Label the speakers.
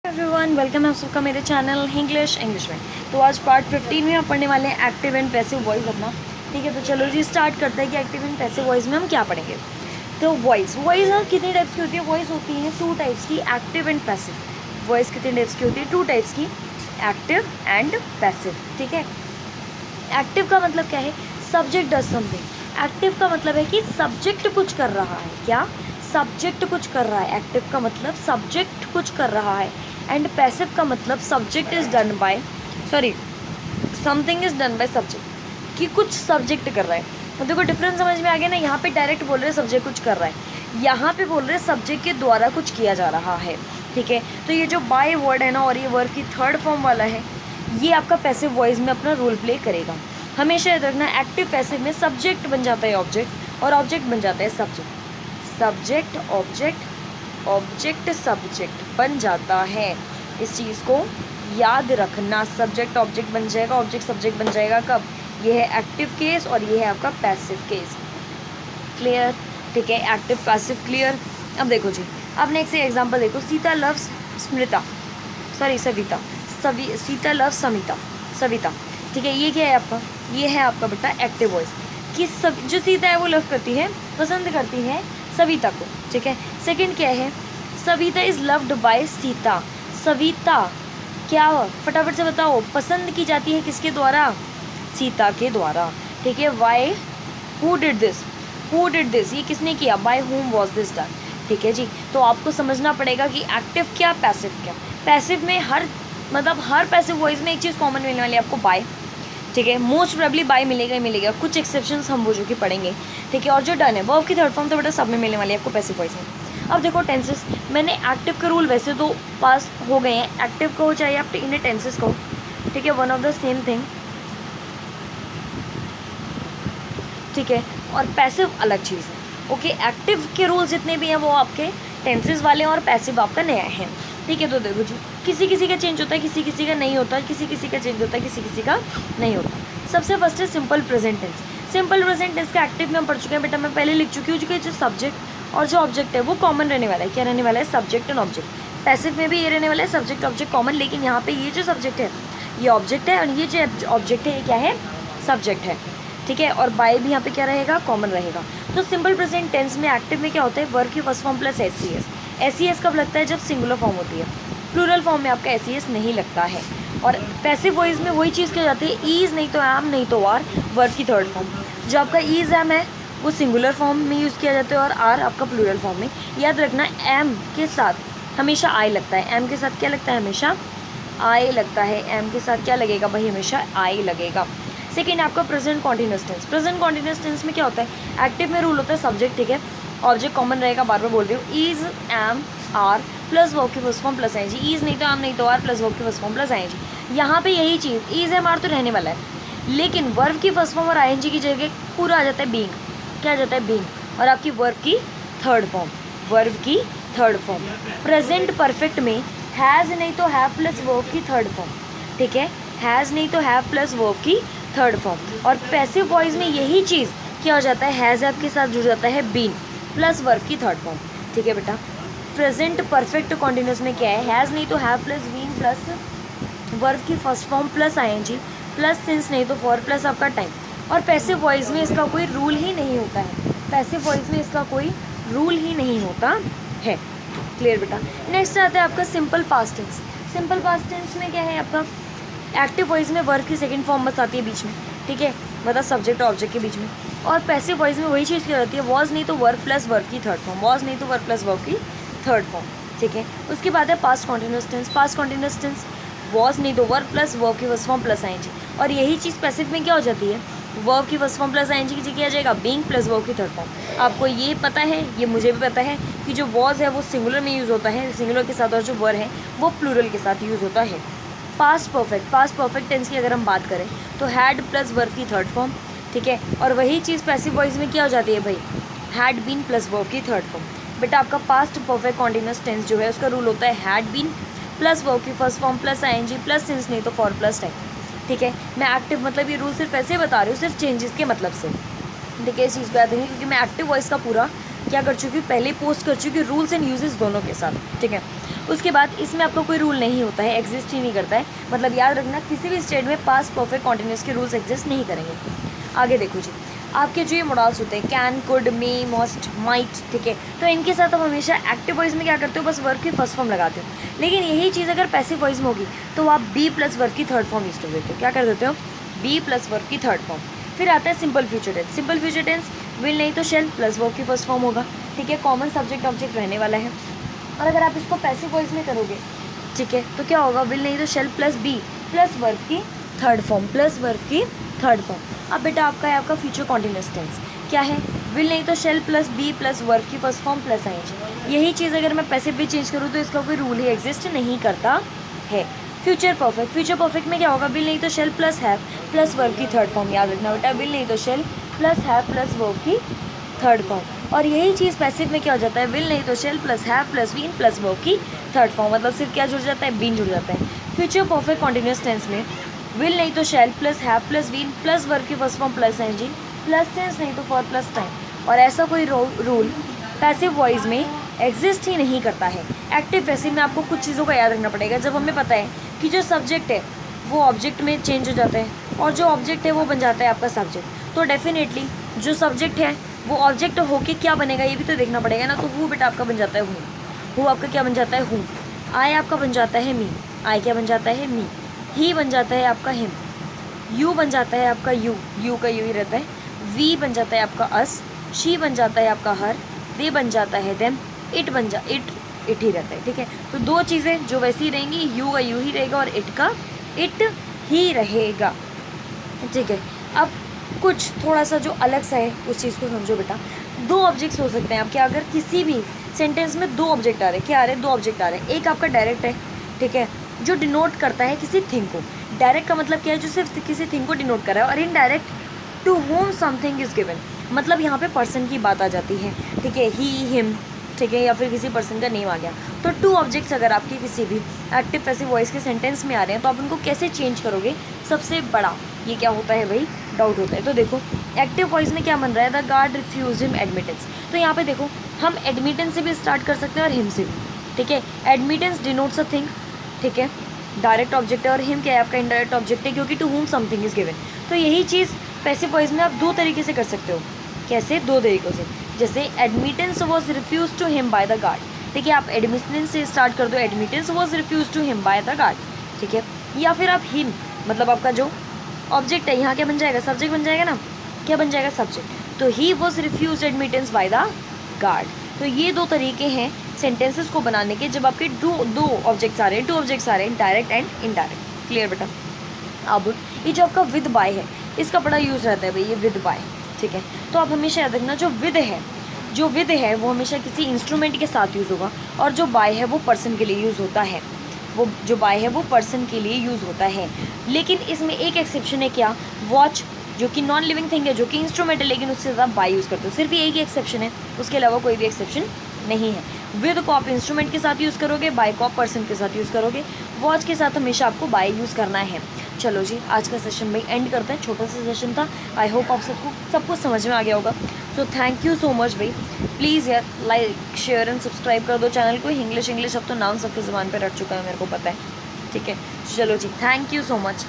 Speaker 1: Everyone, welcome है आप सबका मेरे चैनल इंग्लिश में। तो आज पार्ट 15 में हम पढ़ने वाले हैं एक्टिव एंड पैसिव वॉइस अपना। ठीक है, तो चलो जी स्टार्ट करते हैं कि एक्टिव एंड पैसिव वॉइस में हम क्या पढ़ेंगे। तो वॉइस ना कितनी टाइप्स की होती है? वॉइस होती है 2 टाइप्स की, एक्टिव एंड पैसिव। वॉइस कितनी टाइप्स की होती है? 2 टाइप्स की, एक्टिव एंड पैसिव। ठीक है, एक्टिव का मतलब क्या है? Subject does something. एक्टिव का मतलब है कि सब्जेक्ट कुछ कर रहा है। क्या? सब्जेक्ट कुछ कर रहा है। एक्टिव का मतलब सब्जेक्ट कुछ कर रहा है, एंड पैसिव का मतलब subject is done by something is done by subject, कि कुछ सब्जेक्ट कर रहा है। तो देखो डिफरेंस समझ में आ गया ना। यहाँ पे डायरेक्ट बोल रहे हैं सब्जेक्ट कुछ कर रहा है, यहाँ पे बोल रहे हैं सब्जेक्ट के द्वारा कुछ किया जा रहा है। ठीक है, तो ये जो बाय वर्ड है ना, और ये वर्ब की थर्ड फॉर्म वाला है, ये आपका पैसिव वॉइस में अपना रोल प्ले करेगा। हमेशा याद रखना, एक्टिव पैसिव में सब्जेक्ट बन जाता है ऑब्जेक्ट, और ऑब्जेक्ट बन जाता है subject. Subject object, object subject बन जाता है। इस चीज़ को याद रखना, सब्जेक्ट ऑब्जेक्ट बन जाएगा, ऑब्जेक्ट सब्जेक्ट बन जाएगा। कब? ये है एक्टिव केस और ये है आपका पैसिव केस। क्लियर? ठीक है, एक्टिव पैसिव क्लियर। अब देखो जी, अब नेक्स्ट एग्जांपल देखो। सीता लव्स सविता। सीता लव सविता। ठीक है, ये क्या है आपका? ये है आपका बेटा एक्टिव वॉइस, कि जो सीता है वो लव करती है, पसंद करती है सविता को। ठीक है, सेकंड क्या है? Savita is loved by Sita. Savita क्या, फटाफट से बताओ, पसंद की जाती है किसके द्वारा? सीता के द्वारा। ठीक है, वाई, हु डिड दिस, ये किसने किया? By whom was this done. ठीक है जी, तो आपको समझना पड़ेगा कि एक्टिव क्या, पैसिव क्या। पैसिव में हर पैसिव वॉइस में एक चीज़ कॉमन मिलने वाली है आपको, बाय। ठीक है, मोस्ट प्रोबेबली बाय मिलेगा ही मिलेगा, कुछ एक्सेप्शंस हम वो जो कि पढ़ेंगे। ठीक है, और जो डन है वर्ब की थर्ड फॉर्म तो बेटा सब में मिलने वाली है आपको पैसिव वॉइस में। अब देखो टेंसेस, मैंने एक्टिव के रूल वैसे तो पास हो गए हैं, एक्टिव कहो चाहे आप इन्हें टेंसेस कहो। ठीक है, one of the same thing. ठीक है, और पैसिव अलग चीज़ है। ओके, एक्टिव के रूल जितने भी हैं वो आपके टेंसेस वाले हैं, और पैसिव आपका नया है। ठीक है, तो देखो जी, किसी किसी का चेंज होता है, किसी किसी का नहीं होता, किसी किसी का चेंज होता है, किसी किसी का नहीं होता। सबसे फर्स्ट है simple present tense. Simple present tense का एक्टिव में हम पढ़ चुके हैं बेटा, मैं पहले लिख चुकी हूँ कि जो सब्जेक्ट और जो ऑब्जेक्ट है वो कॉमन रहने वाला है। क्या रहने वाला है? Subject and object. पैसिव में भी ये रहने वाला है, सब्जेक्ट ऑब्जेक्ट कॉमन, लेकिन यहाँ पे ये जो सब्जेक्ट है ये ऑब्जेक्ट है, और ये जो ऑब्जेक्ट है ये क्या है? सब्जेक्ट है। ठीक है, और बाय भी यहाँ पे क्या रहेगा? कॉमन रहेगा। तो सिंपल प्रेजेंट टेंस में एक्टिव में क्या होता है? वर्ब की first form plus S C S कब लगता है? जब सिंगुलर फॉर्म होती है। प्लूरल फॉर्म में आपका एस नहीं लगता है। और पैसिव वॉइस में वही चीज़ क्या जाती है? ईज नहीं तो एम नहीं तो आर, वर्ब की थर्ड फॉर्म। जो आपका ईज एम है वो सिंगुलर फॉर्म में यूज़ किया जाता है, और आर आपका प्लूरल फॉर्म में। याद रखना, एम के साथ हमेशा आई लगता है। एम के साथ क्या लगता है? हमेशा आई लगता है। एम के साथ क्या लगेगा भाई? हमेशा आई लगेगा। सेकेंड आपका present continuous tense. Present continuous tense में क्या होता है? एक्टिव में रूल होता है सब्जेक्ट। ठीक है, ऑब्जेक्ट कॉमन रहेगा, बार बार बोल रही हूँ, is am are plus verb की फर्स्ट फॉर्म प्लस आएगी। ईज नहीं तो एम नहीं तो आर प्लस वर्ब की फर्स्ट फॉर्म प्लस आएगी। यहाँ पे यही चीज़ ईज एम आर तो रहने वाला है, लेकिन वर्ब की फर्स्ट फॉर्म और आईएनजी की जगह पूरा आ जाता है बीइंग। क्या आ जाता है? बीइंग, और आपकी वर्ब की थर्ड फॉर्म। वर्ब की थर्ड फॉर्म प्रेजेंट परफेक्ट में हैज़ नहीं तो हैव प्लस वर्ब की थर्ड फॉर्म। ठीक है, हैज़ नहीं तो हैव प्लस वर्ब की थर्ड फॉर्म। और पैसिव वॉइस में यही चीज़ क्या हो जाता है? हैज़ हैव के साथ जुड़ जाता है बीन प्लस वर्ब की थर्ड फॉर्म। ठीक है बेटा, प्रेजेंट परफेक्ट कॉन्टिन्यूस में क्या है? हैज़ नहीं तो have plus been plus verb की first form plus ING plus since नहीं तो फॉर प्लस आपका टाइम। और पैसिव वॉइस में इसका कोई रूल ही नहीं होता है। पैसिव वॉइस में इसका कोई रूल ही नहीं होता है। क्लियर बेटा? नेक्स्ट आता है आपका simple past tense. Simple past tense में क्या है आपका? एक्टिव वॉइस में वर्ब की सेकंड फॉर्म बस आती है बीच में। ठीक है, मतलब सब्जेक्ट और ऑब्जेक्ट के बीच में। और पैसिव वॉइस में वही चीज़ क्या होती है? वॉज नहीं तो वर्ब प्लस वर्ब की थर्ड फॉर्म। वॉज नहीं तो वर्ब प्लस वर्ब की थर्ड फॉर्म। ठीक है, उसके बाद है past continuous tense. Past continuous tense was नहीं तो वर्ब प्लस वर्ब की फर्स्ट फॉर्म प्लस आईएनजी। और यही चीज़ पैसिव में क्या हो जाती है? वर्ब की फर्स्ट फॉर्म प्लस आईएनजी की जगह आ जाएगा बीइंग प्लस वर्ब की थर्ड फॉर्म। आपको ये पता है, ये मुझे भी पता है कि जो वॉज है वो सिंगुलर में यूज़ होता है सिंगुलर के साथ, और जो वर है वो प्लूरल के साथ यूज़ होता है। पास्ट परफेक्ट टेंस की अगर हम बात करें तो हैड प्लस वर्ब की थर्ड फॉर्म। ठीक है, और वही चीज़ पैसिव वॉइस में क्या हो जाती है भाई? हैड बीन प्लस वर्ब की थर्ड फॉर्म। बेटा आपका पास्ट परफेक्ट कॉन्टिन्यूस टेंस जो है उसका रूल होता है हैड बीन प्लस वर्ब की first form plus ING plus since नहीं तो फॉर प्लस टाइम। ठीक है, मैं एक्टिव मतलब ये रूल सिर्फ ऐसे बता रही हूँ, सिर्फ चेंजेस के मतलब से। ठीक है, इस चीज़ को याद रखिए, क्योंकि मैं एक्टिव वॉइस का पूरा क्या कर चुकी हूँ, पहले पोस्ट कर चुकी हूँ रूल्स एंड यूजेस दोनों के साथ, ठीक है। उसके बाद इसमें आपका कोई रूल नहीं होता है, एग्जिस्ट ही नहीं करता है, मतलब याद रखना किसी भी स्टेट में पास्ट परफेक्ट कॉन्टिन्यूस के रूल्स एग्जिस्ट नहीं करेंगे। आगे देखो जी, आपके जो ये मॉडल्स होते हैं can, could, may, must, might, ठीक है, तो इनके साथ आप हमेशा एक्टिव वॉइस में क्या करते हो, बस वर्ब की फर्स्ट फॉर्म लगाते हो। लेकिन यही चीज़ अगर पैसिव वॉइस में होगी तो आप बी प्लस वर्ब की थर्ड फॉर्म यूज कर देते हो। क्या कर देते हो, बी प्लस वर्ब की थर्ड फॉर्म। फिर आता है simple future tense. Simple future tense will नहीं तो शेल प्लस वर्ब की फर्स्ट फॉर्म होगा, ठीक है, कॉमन सब्जेक्ट ऑब्जेक्ट रहने वाला है। और अगर आप इसको पैसिव वॉइस में करोगे, ठीक है, तो क्या होगा, विल नहीं तो shall plus be plus verb की थर्ड फॉर्म, प्लस वर्ब की थर्ड फॉर्म। अब बेटा आपका है आपका फ्यूचर कॉन्टिन्यूस टेंस क्या है, विल नहीं तो shall plus be plus verb की फर्स्ट फॉर्म प्लस आईएनजी। यही चीज़ अगर मैं पैसिव भी चेंज करूँ तो इसका कोई रूल ही एग्जिस्ट नहीं करता है। फ्यूचर परफेक्ट, फ्यूचर परफेक्ट में क्या होगा, विल नहीं तो shall plus have plus verb की थर्ड फॉर्म। याद रखना बेटा, विल नहीं तो shall plus have plus verb की थर्ड फॉर्म। और यही चीज़ पैसिव में क्या हो जाता है, विल नहीं तो shall plus have plus been plus verb की थर्ड फॉर्म, मतलब सिर्फ क्या जुड़ जाता है, बीन जुड़ जाता है। फ्यूचर परफेक्ट कॉन्टिन्यूस टेंस में विल नहीं तो shall plus have plus been plus verb की first form plus ING plus since नहीं तो फॉर प्लस टाइम। और ऐसा कोई रूल पैसिव वॉइस में एग्जिस्ट ही नहीं करता है। एक्टिव पैसिव में आपको कुछ चीज़ों का याद रखना पड़ेगा। जब हमें पता है कि जो सब्जेक्ट है वो ऑब्जेक्ट में चेंज हो जाता है और जो ऑब्जेक्ट है वो बन जाता है आपका सब्जेक्ट, तो डेफिनेटली जो सब्जेक्ट है वो ऑब्जेक्ट होके क्या बनेगा ये भी तो देखना पड़ेगा ना। तो हु बेटा आपका बन जाता है हु आपका क्या बन जाता है हु। आई आपका बन जाता है मी, आई क्या बन जाता है मी। ही बन जाता है आपका हिम, यू बन जाता है आपका यू का यू ही रहता है। वी बन जाता है आपका अस, शी बन जाता है आपका हर, दे बन जाता है देम, इट इट ही रहता है, ठीक है। तो दो चीज़ें जो वैसी रहेंगी, यू का यू ही रहेगा और इट का इट ही रहेगा, ठीक है। अब कुछ थोड़ा सा जो अलग सा है उस चीज़ को समझो बेटा। दो ऑब्जेक्ट्स हो सकते हैं आपके, अगर किसी भी सेंटेंस में दो ऑब्जेक्ट आ रहे हैं, क्या आ रहे हैं, दो ऑब्जेक्ट आ रहे हैं। एक आपका डायरेक्ट है, ठीक है, जो डिनोट करता है किसी थिंग को। डायरेक्ट का मतलब क्या है, जो सिर्फ किसी थिंग को डिनोट कर रहा है। और indirect, to whom something is given, मतलब यहाँ पे पर्सन की बात आ जाती है, ठीक है, ही हिम, ठीक है, या फिर किसी पर्सन का नेम आ गया। तो टू ऑब्जेक्ट्स अगर आपके किसी भी एक्टिव पैसिव वॉइस के सेंटेंस में आ रहे हैं तो आप उनको कैसे चेंज करोगे, सबसे बड़ा ये क्या होता है भाई, डाउट होता है। तो देखो एक्टिव वॉइस में क्या बन रहा है, the guard refuse him admittance. तो यहाँ पे देखो हम एडमिटेंस से भी स्टार्ट कर सकते हैं और हिम से भी, ठीक है। एडमिटेंस डिनोट्स अ थिंग, ठीक है, डायरेक्ट ऑब्जेक्ट है, और हिम क्या है आपका इनडायरेक्ट ऑब्जेक्ट है, क्योंकि to whom something is given. तो यही चीज़ पैसिव वॉइस में आप दो तरीके से कर सकते हो। कैसे, दो तरीक़ों से। जैसे admittance was refuse to him by the guard, ठीक है, आप एडमिटेंस से स्टार्ट कर दो, admittance was refuse to him by the guard, ठीक है। या फिर आप हिम, मतलब आपका जो ऑब्जेक्ट है यहाँ क्या बन जाएगा, सब्जेक्ट बन जाएगा ना, क्या बन जाएगा, सब्जेक्ट। तो he was refuse admittance by the guard. तो ये दो तरीके हैं सेंटेंसेस को बनाने के, जब आपके दो ऑब्जेक्ट्स आ रहे हैं, टू ऑब्जेक्ट्स आ रहे हैं, डायरेक्ट एंड इनडायरेक्ट। क्लियर बेटा। अब ये जो आपका विद बाय है, इसका बड़ा यूज़ रहता है भाई, ये विद बाय, ठीक है। तो आप हमेशा याद रखना, जो विद है वो हमेशा किसी इंस्ट्रूमेंट के साथ यूज़ होगा, और जो बाय है वो पर्सन के लिए यूज़ होता है, वो जो बाय है वो पर्सन के लिए यूज़ होता है। लेकिन इसमें एक एक्सेप्शन है, क्या, वॉच, जो कि नॉन लिविंग थिंग है, जो कि इंस्ट्रूमेंट है, लेकिन उससे ज़्यादा बाय यूज़ करते हो। सिर्फ एक ही एक्सेप्शन है, उसके अलावा कोई भी एक्सेप्शन नहीं है। विद को आप इंस्ट्रूमेंट के साथ यूज़ करोगे, बाय को आप पर्सन के साथ यूज़ करोगे, वॉच के साथ हमेशा आपको बाय यूज़ करना है। चलो जी, आज का सेशन भाई एंड करते हैं, छोटा सा सेशन था। आई होप आप सब कुछ समझ में आ गया होगा। So thank you so much भाई। प्लीज़ यार लाइक शेयर एंड सब्सक्राइब कर दो चैनल को। इंग्लिश अब तो नाम सबके ज़बान पर रट चुका है, मेरे को पता है, ठीक है। चलो जी, थैंक यू सो मच।